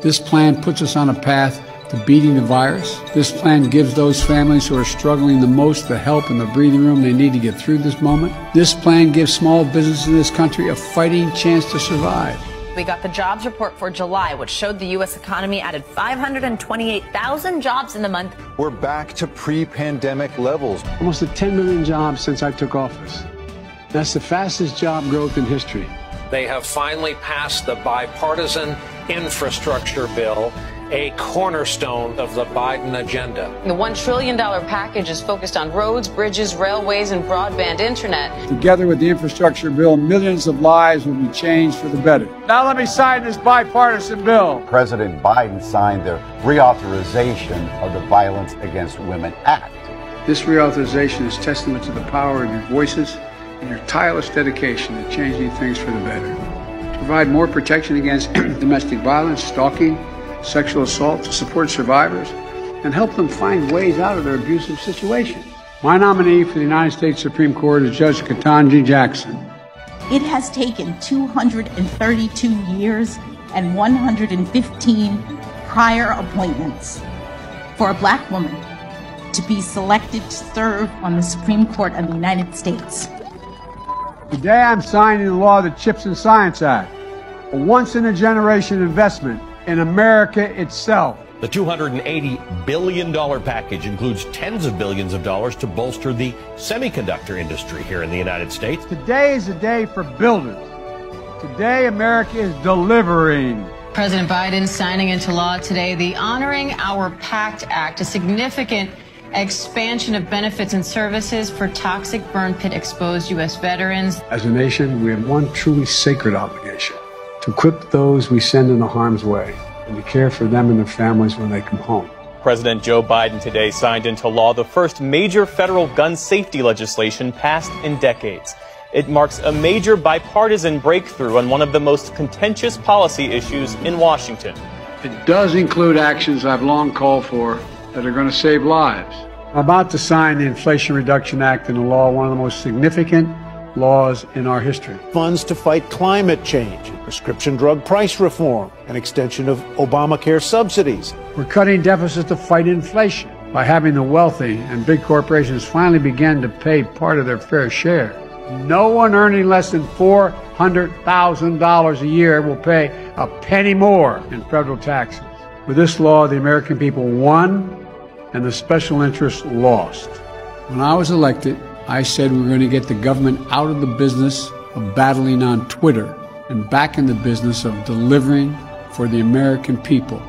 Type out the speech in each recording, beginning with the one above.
This plan puts us on a path to beating the virus. This plan gives those families who are struggling the most the help and the breathing room they need to get through this moment. This plan gives small businesses in this country a fighting chance to survive. We got the jobs report for July, which showed the U.S. economy added 528,000 jobs in the month. We're back to pre-pandemic levels. Almost 10 million jobs since I took office. That's the fastest job growth in history. They have finally passed the bipartisan infrastructure bill, a cornerstone of the Biden agenda. The $1 trillion package is focused on roads, bridges, railways, and broadband internet. Together with the infrastructure bill, millions of lives will be changed for the better. Now let me sign this bipartisan bill. President Biden signed the reauthorization of the Violence Against Women Act. This reauthorization is testament to the power of your voices and your tireless dedication to changing things for the better. To provide more protection against domestic violence, stalking, sexual assault, to support survivors, and help them find ways out of their abusive situations. My nominee for the United States Supreme Court is Judge Ketanji Jackson. It has taken 232 years and 115 prior appointments for a black woman to be selected to serve on the Supreme Court of the United States. Today I'm signing the law of the CHIPS and Science Act, a once-in-a-generation investment in America itself. The $280 billion package includes tens of billions of dollars to bolster the semiconductor industry here in the United States. Today is a day for builders. Today, America is delivering. President Biden signing into law today the Honoring Our Pact Act, a significant expansion of benefits and services for toxic burn pit exposed U.S. veterans. As a nation, we have one truly sacred obligation: to equip those we send into harm's way and to care for them and their families when they come home. President Joe Biden today signed into law the first major federal gun safety legislation passed in decades. It marks a major bipartisan breakthrough on one of the most contentious policy issues in Washington. It does include actions I've long called for that are going to save lives. I'm about to sign the Inflation Reduction Act into law, one of the most significant laws in our history. Funds to fight climate change, prescription drug price reform, an extension of Obamacare subsidies. We're cutting deficits to fight inflation by having the wealthy and big corporations finally begin to pay part of their fair share. No one earning less than $400,000 a year will pay a penny more in federal taxes. With this law, the American people won and the special interests lost. When I was elected, I said we were going to get the government out of the business of battling on Twitter and back in the business of delivering for the American people.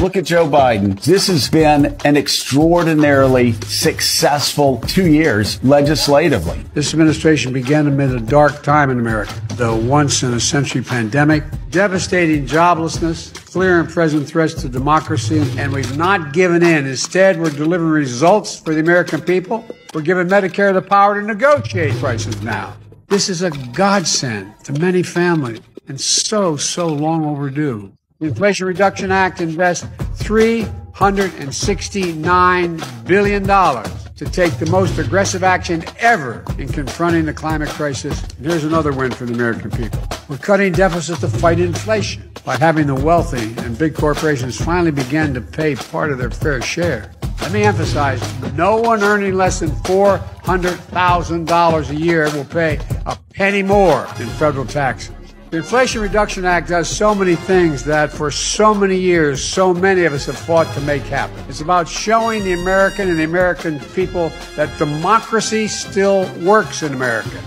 Look at Joe Biden. This has been an extraordinarily successful 2 years legislatively. This administration began amid a dark time in America, the once-in-a-century pandemic, devastating joblessness, clear and present threats to democracy, and we've not given in. Instead, we're delivering results for the American people. We're giving Medicare the power to negotiate prices now. This is a godsend to many families and so long overdue. The Inflation Reduction Act invests $369 billion to take the most aggressive action ever in confronting the climate crisis. And here's another win for the American people. We're cutting deficits to fight inflation by having the wealthy and big corporations finally begin to pay part of their fair share. Let me emphasize, no one earning less than $400,000 a year will pay a penny more in federal taxes. The Inflation Reduction Act does so many things that for so many years, so many of us have fought to make happen. It's about showing the American and the American people that democracy still works in America.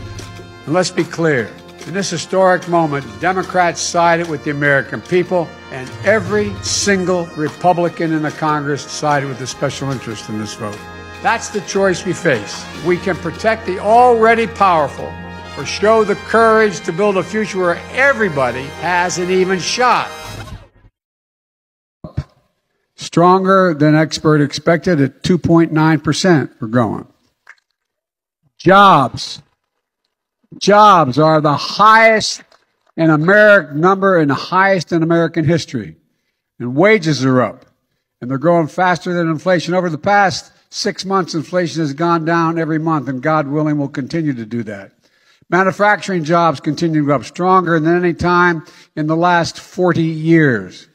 And let's be clear, in this historic moment, Democrats sided with the American people, and every single Republican in the Congress sided with the special interest in this vote. That's the choice we face. We can protect the already powerful, or show the courage to build a future where everybody has an even shot. Stronger than expert expected at 2.9%. We're growing. Jobs are the highest in American number and the highest in American history. And wages are up, and they're growing faster than inflation. Over the past 6 months, inflation has gone down every month, and God willing, will continue to do that. Manufacturing jobs continue to go up stronger than any time in the last 40 years.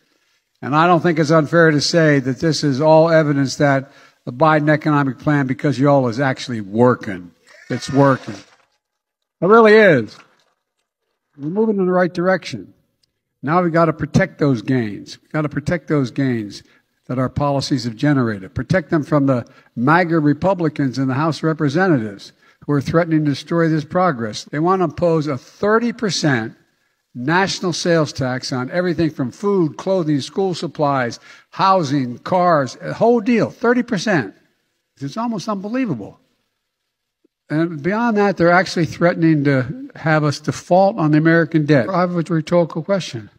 And I don't think it's unfair to say that this is all evidence that the Biden economic plan, because y'all, is actually working. It's working. It really is. We're moving in the right direction. Now we've got to protect those gains. We've got to protect those gains that our policies have generated. Protect them from the MAGA Republicans in the House of Representatives who are threatening to destroy this progress. They want to impose a 30% national sales tax on everything from food, clothing, school supplies, housing, cars, a whole deal, 30%. It's almost unbelievable. And beyond that, they're actually threatening to have us default on the American debt. I have a rhetorical question.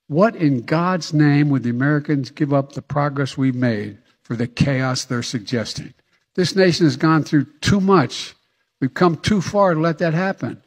What in God's name would the Americans give up the progress we've made for the chaos they're suggesting? This nation has gone through too much. We've come too far to let that happen.